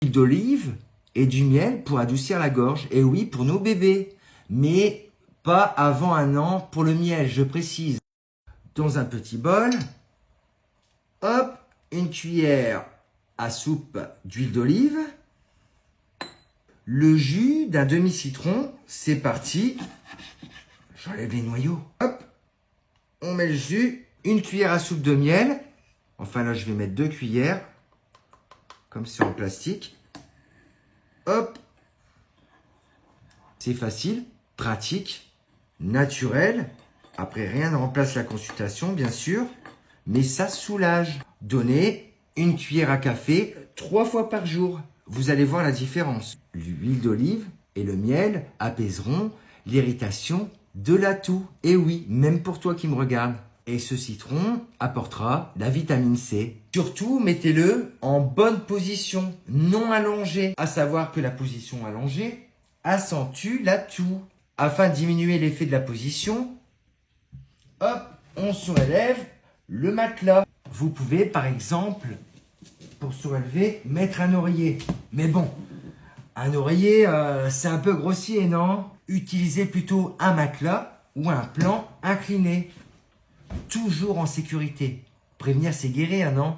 d'olive et du miel pour adoucir la gorge. Et oui, pour nos bébés. Mais pas avant 1 an pour le miel, je précise. Dans un petit bol, hop, une cuillère à soupe d'huile d'olive. Le jus d'un demi-citron, c'est parti. J'enlève les noyaux. Hop, on met le jus, une cuillère à soupe de miel. Enfin là, je vais mettre 2 cuillères, comme c'est en plastique. Hop, c'est facile, pratique, naturel. Après, rien ne remplace la consultation, bien sûr, mais ça soulage. Donnez une cuillère à café 3 fois par jour. Vous allez voir la différence. L'huile d'olive et le miel apaiseront l'irritation de la toux. Et oui, même pour toi qui me regarde. Et ce citron apportera la vitamine C. Surtout, mettez-le en bonne position, non allongée. À savoir que la position allongée accentue la toux. Afin de diminuer l'effet de la position, hop, on surélève le matelas. Vous pouvez, par exemple, pour surélever, mettre un oreiller. Mais bon, un oreiller, c'est un peu grossier, non? Utilisez plutôt un matelas ou un plan incliné. Toujours en sécurité. Prévenir, c'est guérir, non?